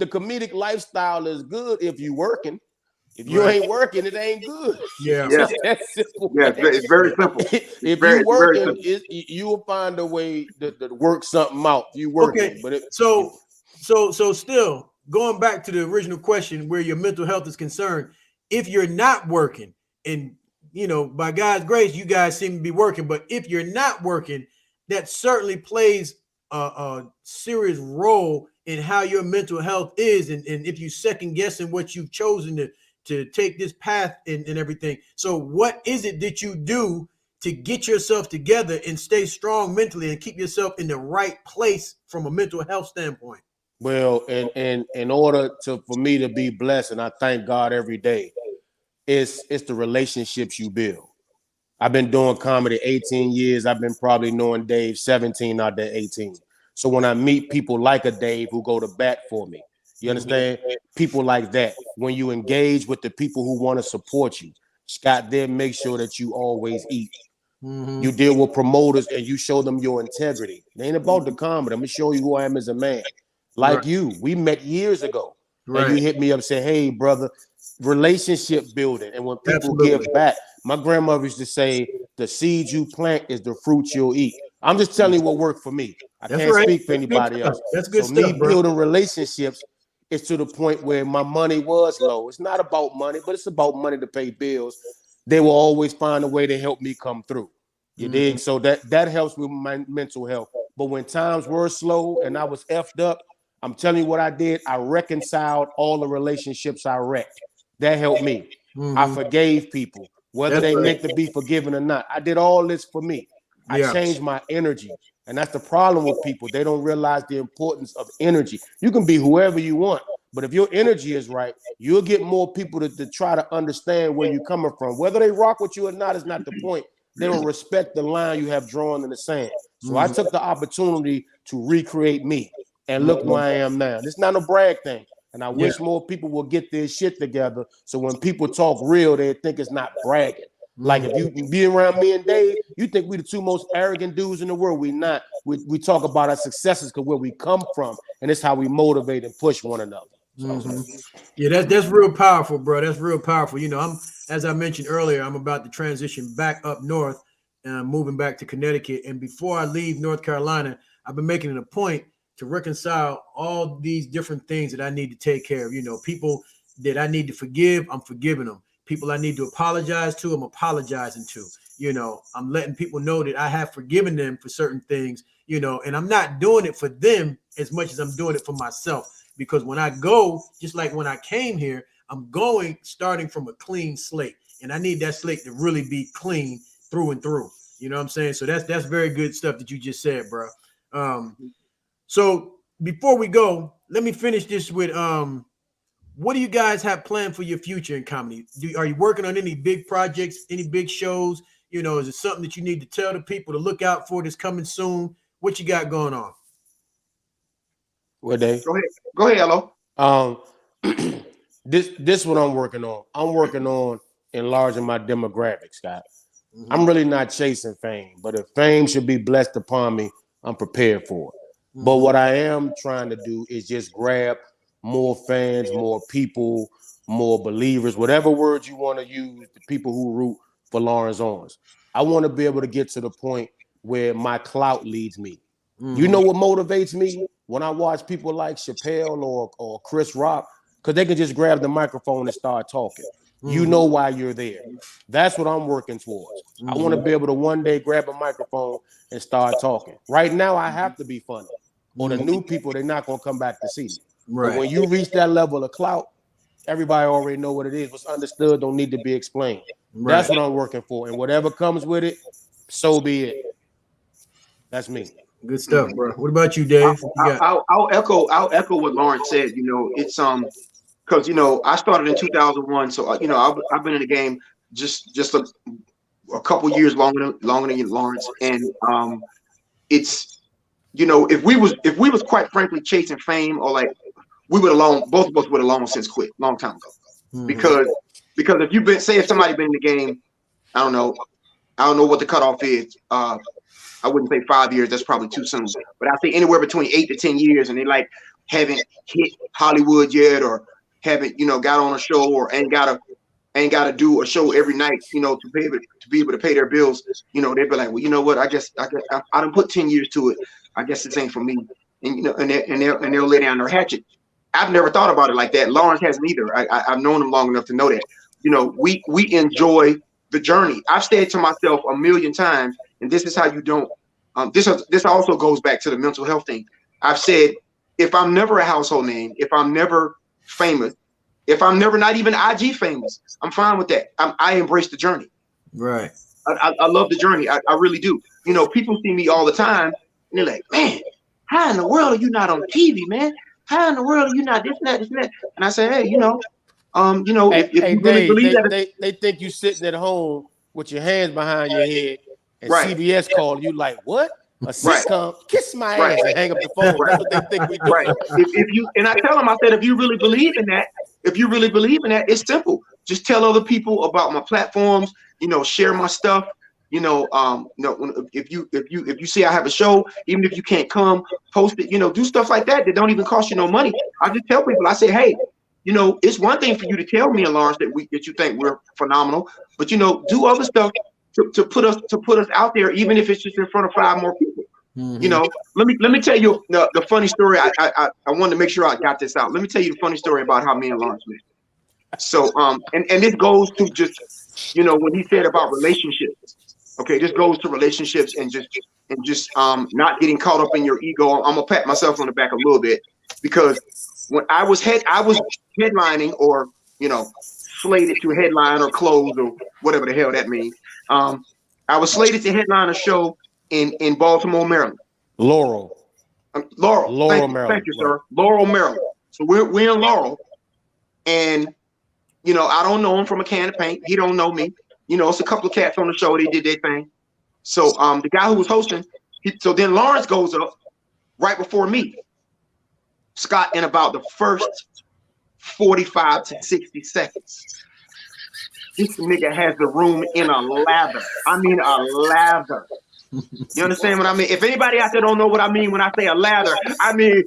comedic lifestyle is good if you working. If you ain't working, it ain't good. Yeah. That's simple. Yeah, it's very simple. If you working, you will find a way to work something out. You working. Okay. But so still going back to the original question, where your mental health is concerned, if you're not working, and by God's grace, you guys seem to be working, but if you're not working, that certainly plays a serious role in how your mental health is, and if you second guessing what you've chosen to take this path and everything. So what is it that you do to get yourself together and stay strong mentally and keep yourself in the right place from a mental health standpoint? Well, and in order for me to be blessed, and I thank God every day, it's the relationships you build. I've been doing comedy 18 years. I've been probably knowing Dave 17 out there 18. So when I meet people like a Dave who go to bat for me, you understand? People like that. When you engage with the people who want to support you, Scott, then make sure that you always eat. You deal with promoters and you show them your integrity. It ain't about the comedy. I'm gonna show you who I am as a man. Like you, we met years ago, and you hit me up and say, "Hey, brother, relationship building." And when people give back, my grandmother used to say, "The seeds you plant is the fruits you'll eat." I'm just telling you what worked for me. I can't speak for anybody else. That's good so stuff, me building relationships is to the point where my money was low. It's not about money, but it's about money to pay bills. They will always find a way to help me come through. You dig? So that helps with my mental health. But when times were slow and I was effed up, I'm telling you what I did. I reconciled all the relationships I wrecked. That helped me. I forgave people, whether they meant to be forgiven or not. I did all this for me. I changed my energy. And that's the problem with people. They don't realize the importance of energy. You can be whoever you want, but if your energy is right, you'll get more people to try to understand where you're coming from. Whether they rock with you or not is not the point. They don't respect the line you have drawn in the sand. So I took the opportunity to recreate me. And look where I am now. It's not a brag thing. And I wish more people will get their shit together. So when people talk real, they think it's not bragging. Like if you be around me and Dave, you think we the two most arrogant dudes in the world. We not. We talk about our successes because where we come from, and it's how we motivate and push one another. So, yeah, that's real powerful, bro. That's real powerful. You know, as I mentioned earlier, I'm about to transition back up north and moving back to Connecticut. And before I leave North Carolina, I've been making it a point to reconcile all these different things that I need to take care of. You know, people that I need to forgive, I'm forgiving them. People I need to apologize to, I'm apologizing to. You know, I'm letting people know that I have forgiven them for certain things, you know, and I'm not doing it for them as much as I'm doing it for myself. Because when I go, just like when I came here, I'm going starting from a clean slate. And I need that slate to really be clean through and through. You know what I'm saying? So that's very good stuff that you just said, bro. So before we go, let me finish this with what do you guys have planned for your future in comedy? Are you working on any big projects, any big shows? You know, is it something that you need to tell the people to look out for that's coming soon? What you got going on? What, Dave? Go ahead, hello. This what I'm working on. I'm working on enlarging my demographic, Scott. I'm really not chasing fame, but if fame should be blessed upon me, I'm prepared for it. But what I am trying to do is just grab more fans, more people, more believers, whatever words you want to use, the people who root for Lawrence Owens. I want to be able to get to the point where my clout leads me. You know what motivates me? When I watch people like Chappelle or Chris Rock, because they can just grab the microphone and start talking. You know why you're there. That's what I'm working towards. I want to be able to one day grab a microphone and start talking. Right now, I have to be funny. Or the new people, they're not going to come back to see me. But when you reach that level of clout, everybody already know what it is. What's understood don't need to be explained. That's what I'm working for. And whatever comes with it, so be it. That's me. Good stuff, bro. What about you, Dave? I'll echo what Lawrence said. You know, it's because you know I started in 2001, so you know I've been in the game just a couple years longer than Lawrence, and it's you know if we was quite frankly chasing fame or like we would have both of us would have long since quit long time ago because if you've been if somebody been in the game, I don't know what the cutoff is. I wouldn't say 5 years. That's probably too soon. But I say anywhere between 8 to 10 years, and they like haven't hit Hollywood yet, or haven't got on a show, or ain't gotta do a show every night, to be able to pay their bills. They'd be like, well, you know what? I done put 10 years to it. I guess this ain't for me. And and they'll lay down their hatchet. I've never thought about it like that. Lawrence hasn't either. I've known him long enough to know that. We enjoy the journey. I've said to myself a million times, and this is how you don't. This also goes back to the mental health thing. I've said, if I'm never a household name, if I'm never famous, if I'm never not even IG famous, I'm fine with that. I embrace the journey. Right. I love the journey. I really do. People see me all the time, and they're like, man, how in the world are you not on TV, man? How in the world are you not this and that, this and that? And I say, hey, if you really believe that, they think you sitting at home with your hands behind your head, and Right. CBS called you like, what? A sitcom? Kiss my Right. ass and hang up the phone. That's what they think we do. Right. If you and I tell them, I said, if you really believe in that, it's simple. Just tell other people about my platforms. Share my stuff. If you see I have a show, even if you can't come, post it. Do stuff like that don't even cost you no money. I just tell people, I say, hey, it's one thing for you to tell me and Lawrence that you think we're phenomenal, but do other stuff to put us out there, even if it's just in front of 5 more people. Let me tell you the funny story. I wanted to make sure I got this out. Let me tell you the funny story about how me and Lawrence met. So and this goes to just when he said about relationships. Okay, this goes to relationships and just not getting caught up in your ego. I'm gonna pat myself on the back a little bit, because when I was headlining, or slated to headline or close or whatever the hell that means. I was slated to headline a show in Baltimore, Maryland. Laurel, Maryland. Thank you, sir. Laurel, Maryland. So we're in Laurel, and I don't know him from a can of paint. He don't know me. It's a couple of cats on the show. They did their thing. So the guy who was hosting, so then Lawrence goes up right before me. Scott, in about the first 45 to 60 seconds, this nigga has the room in a lather. I mean a lather. You understand what I mean? If anybody out there don't know what I mean when I say a lather, I mean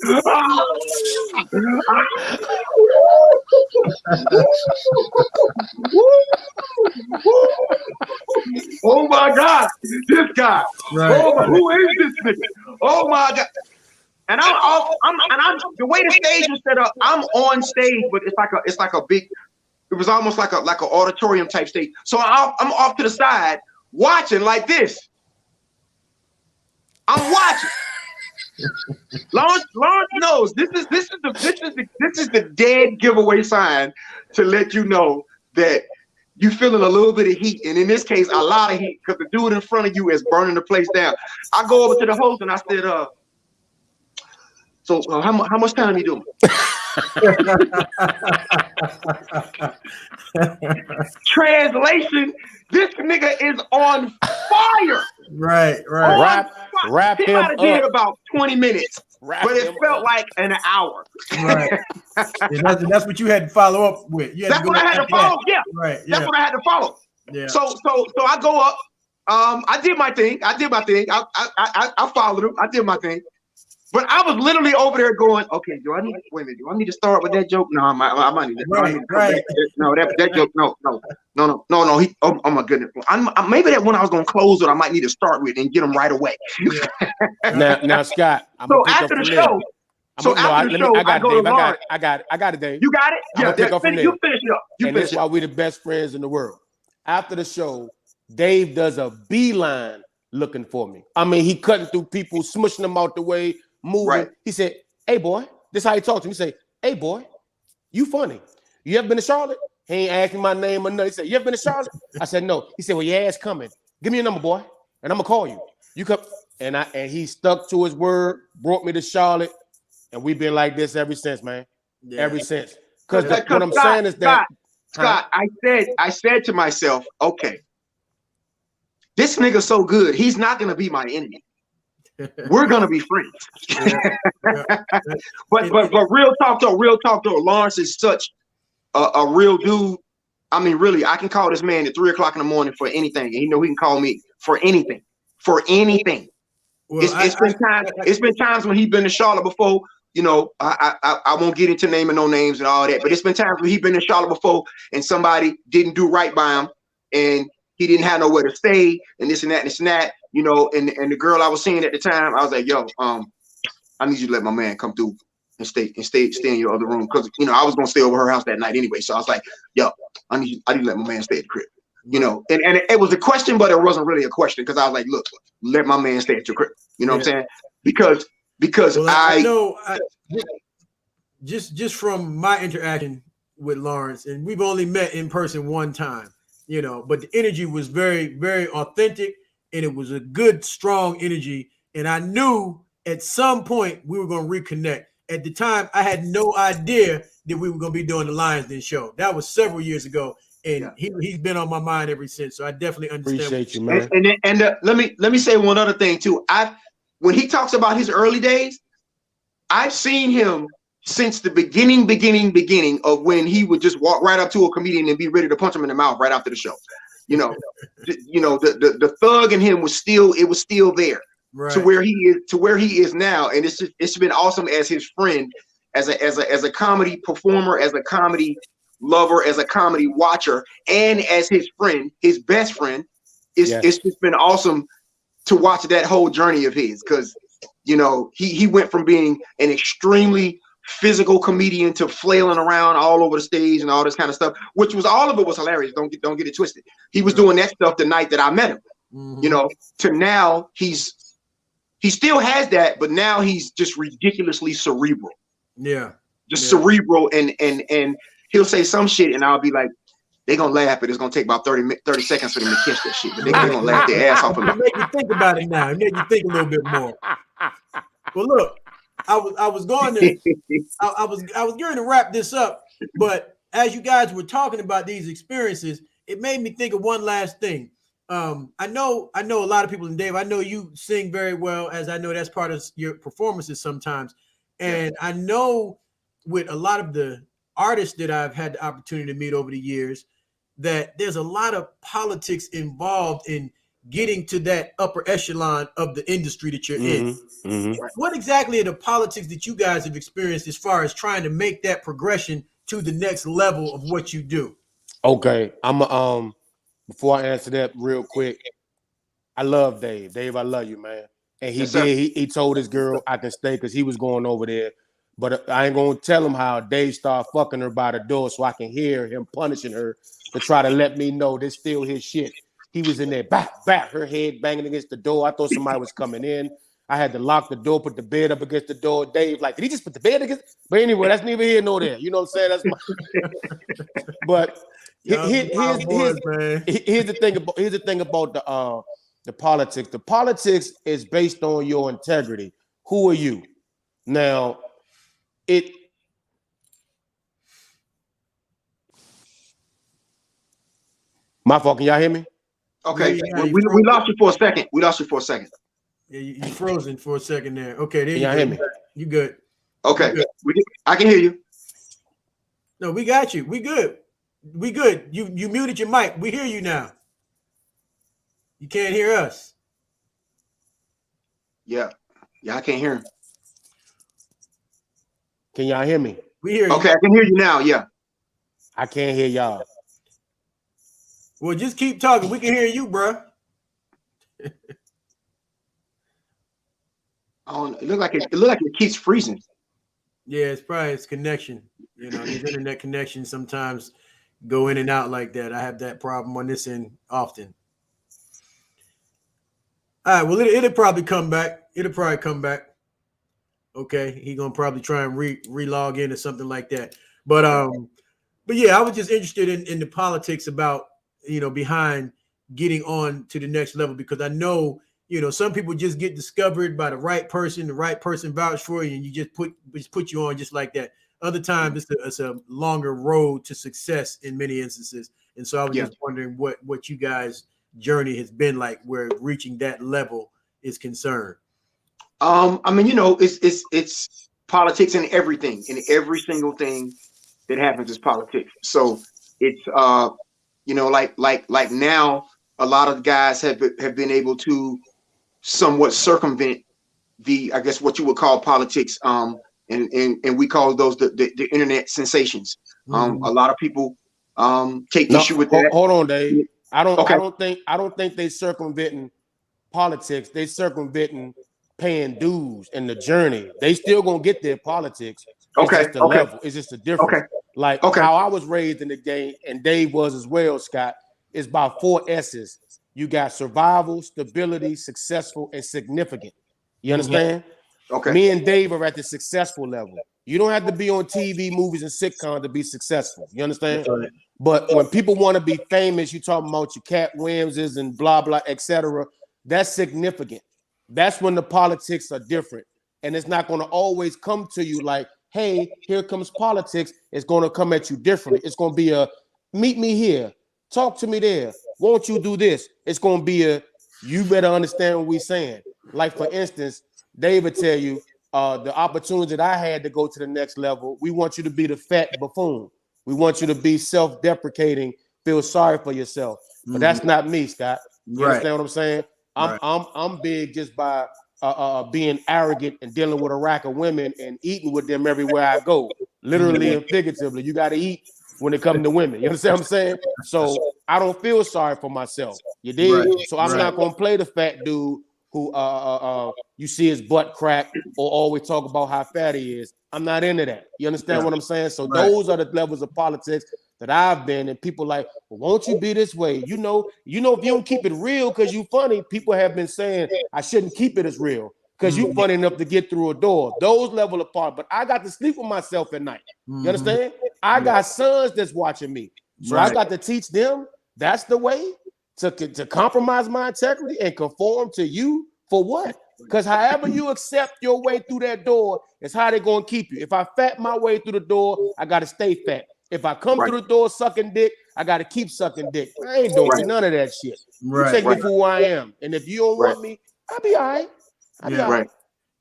oh my God, this guy. Right. Oh, who is this nigga? Oh my God. And I'm the way the stage was set up, I'm on stage, but it's like a big, it was almost like an auditorium type stage. So I'm off to the side watching like this. I'm watching. Lawrence knows this is the dead giveaway sign to let you know that you feeling a little bit of heat, and in this case, a lot of heat, because the dude in front of you is burning the place down. I go over to the host and I said, so how much time you doing? Translation: this nigga is on fire. Right. Wrap he him might have did up. about 20 minutes, but it felt like an hour. Right. That's what you had to follow up with. That's what I had to follow. Yeah. Right. Yeah. That's what I had to follow. Yeah. So I go up. I did my thing. I followed him. I did my thing. But I was literally over there going, okay, do I need to start with that joke? No, I might need to. Right. No, that joke. No. Oh my goodness. Maybe that one I was gonna close with. I might need to start with and get them right away. Yeah. Now, Scott. So after the show, I got it, Dave. You got it. Yeah. You finish it up. And that's why we're the best friends in the world. After the show, Dave does a beeline looking for me. I mean, he cutting through people, smushing them out the way. Moving. Right. He said, hey boy, this is how he talked to me. He said, hey boy, you funny. You ever been to Charlotte? He ain't asking my name or nothing. He said, you ever been to Charlotte? I said, no. He said, well, your ass coming. Give me your number, boy, and I'm gonna call you. You come. And he stuck to his word, brought me to Charlotte, and we've been like this ever since, man. Yeah. Ever since. Because what I'm saying is that Scott, I said to myself, okay, this nigga's so good, he's not gonna be my enemy. We're gonna be friends. But real talk though, Lawrence is such a real dude. I mean, really, I can call this man at 3 o'clock in the morning for anything, and he can call me for anything. Well, it's been times when he's been to Charlotte before. I won't get into naming no names and all that, but it's been times when he's been to Charlotte before, and somebody didn't do right by him, and he didn't have nowhere to stay, and this and that and this and that. And the girl I was seeing at the time, I was like, yo, I need you to let my man come through and stay in your other room, because I was gonna stay over her house that night anyway. So I was like, yo, I need to let my man stay at the crib. And it was a question, but it wasn't really a question, because I was like, look, let my man stay at your crib. You know what I'm saying? Because well, I know just from my interaction with Lawrence, and we've only met in person one time, but the energy was very, very authentic. And it was a good, strong energy. And I knew at some point we were going to reconnect. At the time, I had no idea that we were going to be doing the Lions Den show. That was several years ago. And he's been on my mind ever since. So I definitely understand. Appreciate you, man. And let me say one other thing too. When he talks about his early days, I've seen him since the beginning of when he would just walk right up to a comedian and be ready to punch him in the mouth right after the show. You know, the thug in him was still there, right, to where he is now, and it's been awesome as his friend, as a comedy performer, as a comedy lover, as a comedy watcher, and as his friend, his best friend. It's just been awesome to watch that whole journey of his, because he went from being an extremely physical comedian to flailing around all over the stage and all this kind of stuff, which was all of it was hilarious. Don't get it twisted. He was doing that stuff the night that I met him. To now he still has that, but now he's just ridiculously cerebral. Cerebral, and he'll say some shit and I'll be like, they're gonna laugh, but it's gonna take about 30 seconds for them to catch that shit. But they're gonna laugh their ass off a little. It made you think about it now. It made you think a little bit more. Well, look, I was going to I was going to wrap this up, but as you guys were talking about these experiences, it made me think of one last thing. I know a lot of people, and Dave, I know you sing very well, as I know that's part of your performances sometimes. And I know with a lot of the artists that I've had the opportunity to meet over the years, that there's a lot of politics involved in getting to that upper echelon of the industry that you're in. What exactly are the politics that you guys have experienced as far as trying to make that progression to the next level of what you do? Okay, before I answer that real quick, I love Dave. Dave, I love you, man. And he told his girl I can stay because he was going over there. But I ain't gonna tell him how Dave started fucking her by the door so I can hear him punishing her to try to let me know this still his shit. He was in there, her head banging against the door. I thought somebody was coming in. I had to lock the door, put the bed up against the door. Dave, like, did he just put the bed against? But anyway, that's neither here nor there. You know what I'm saying? That's my... But here's the thing about the politics. The politics is based on your integrity. Who are you? Now, my fault. Can y'all hear me? Okay, we lost you for a second. Yeah, you frozen for a second there. Okay, there you hear me? You good? Okay, you good. I can hear you. No, we got you. We good. You muted your mic. We hear you now. You can't hear us. Yeah, I can't hear him. Can y'all hear me? We hear you. Okay, I can hear you now. Yeah, I can't hear y'all. Well, just keep talking. We can hear you, bro. It look like it keeps freezing. Yeah, it's probably its connection. These internet connections sometimes go in and out like that. I have that problem on this end often. All right, well, it'll probably come back. Okay, he gonna probably try and re-log in or something like that. But yeah, I was just interested in the politics about behind getting on to the next level, because I know some people just get discovered by the right person vouch for you, and you just put you on just like that. Other times it's a longer road to success in many instances, and so I was just wondering what you guys' journey has been like where reaching that level is concerned. I mean, it's politics in everything, in every single thing that happens is politics. So it's like now a lot of guys have been able to somewhat circumvent I guess what you would call politics, and we call those the internet sensations. A lot of people take issue with that. Hold on, Dave. I don't think they circumventing politics. They circumventing paying dues in the journey. They still gonna get their politics. It's just the level. It's just a difference. How I was raised in the game, and Dave was as well, Scott, is about 4 S's. You got survival, stability, successful, and significant. You understand? Okay. Me and Dave are at the successful level. You don't have to be on TV, movies, and sitcoms to be successful. You understand? Right. But when people want to be famous, you talking about your Cat Williamses and blah, blah, etc. That's significant. That's when the politics are different. And it's not going to always come to you like, hey, here comes politics. It's going to come at you differently. It's going to be meet me here, talk to me there. Won't you do this? It's gonna be you better understand what we're saying. Like for instance, David tell you the opportunity that I had to go to the next level. We want you to be the fat buffoon. We want you to be self-deprecating, feel sorry for yourself. But that's not me, Scott. You understand what I'm saying? I'm big just by being arrogant and dealing with a rack of women and eating with them everywhere I go, literally and figuratively. You got to eat when it comes to women. You understand what I'm saying? So I don't feel sorry for myself. You dig? So I'm not gonna play the fat dude who you see his butt crack or always talk about how fat he is. I'm not into that. You understand what I'm saying? So those are the levels of politics that I've been, and people like, well, won't you be this way? You know, if you don't keep it real because you funny, people have been saying I shouldn't keep it as real because you funny enough to get through a door. Those level apart, but I got to sleep with myself at night. You understand? I got sons that's watching me, so I got to teach them that's the way to compromise my integrity and conform to you for what? Because however you accept your way through that door is how they're gonna keep you. If I fat my way through the door, I gotta stay fat. If I come through the door sucking dick, I got to keep sucking dick. I ain't doing none of that shit. You take me for who I am. And if you don't want me, I'll be all right. I'll be all right.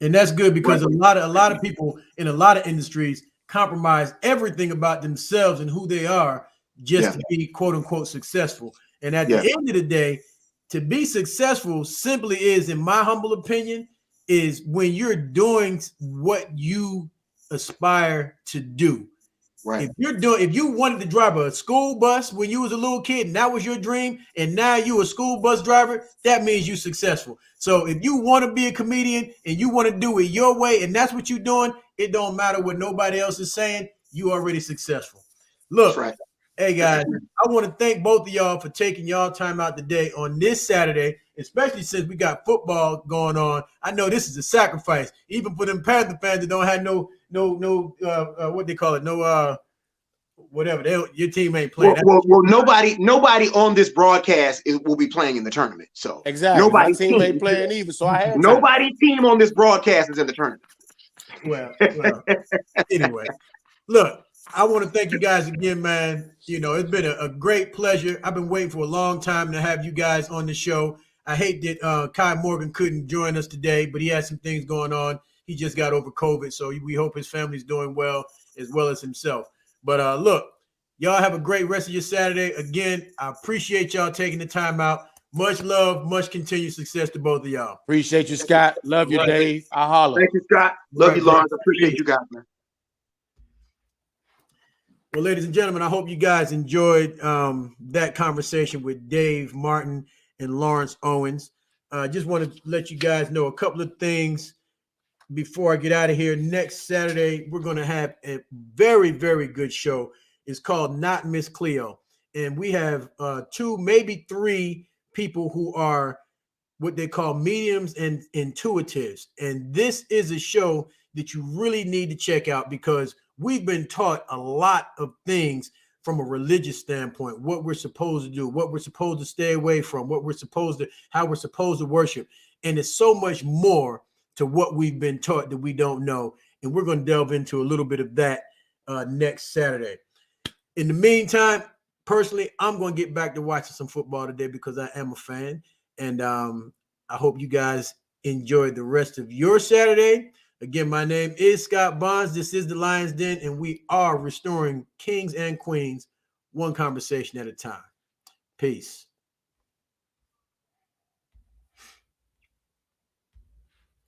And that's good because a lot of people in a lot of industries compromise everything about themselves and who they are just to be quote unquote successful. And at the end of the day, to be successful simply is, in my humble opinion, is when you're doing what you aspire to do. If you wanted to drive a school bus when you was a little kid and that was your dream, and now you a school bus driver, that means you successful. So if you want to be a comedian and you want to do it your way and that's what you're doing, it don't matter what nobody else is saying, you already successful. Look, hey guys, I want to thank both of y'all for taking y'all time out today on this Saturday, especially since we got football going on. I know this is a sacrifice, even for them Panther fans that don't have no what they call it, whatever. Your team ain't playing. Well, nobody on this broadcast will be playing in the tournament. So exactly, my team ain't playing either. So I had nobody team on this broadcast is in the tournament. Well, anyway, look, I want to thank you guys again, man. You know, it's been a great pleasure. I've been waiting for a long time to have you guys on the show. I hate that Khai Morgan couldn't join us today, but he had some things going on. He just got over COVID, so we hope his family's doing well as himself. But look, y'all have a great rest of your Saturday. Again, I appreciate y'all taking the time out. Much love, much continued success to both of y'all. Appreciate you, Scott. Love you, Dave. I holler. Thank you, Scott. Love you, Lawrence. Appreciate you guys, man. Well, ladies and gentlemen, I hope you guys enjoyed that conversation with Dave Martin and Lawrence Owens. I just want to let you guys know a couple of things before I get out of here. Next Saturday, we're going to have a very, very good show. It's called Not Miss Cleo. And we have 2, maybe 3 people who are what they call mediums and intuitives. And this is a show that you really need to check out because we've been taught a lot of things from a religious standpoint, what we're supposed to do, what we're supposed to stay away from, how we're supposed to worship. And it's so much more to what we've been taught that we don't know. And we're going to delve into a little bit of that next Saturday. In the meantime, personally, I'm going to get back to watching some football today because I am a fan. And I hope you guys enjoy the rest of your Saturday. Again, my name is Scott Bonds. This is the Lion's Den, and we are restoring kings and queens one conversation at a time. Peace.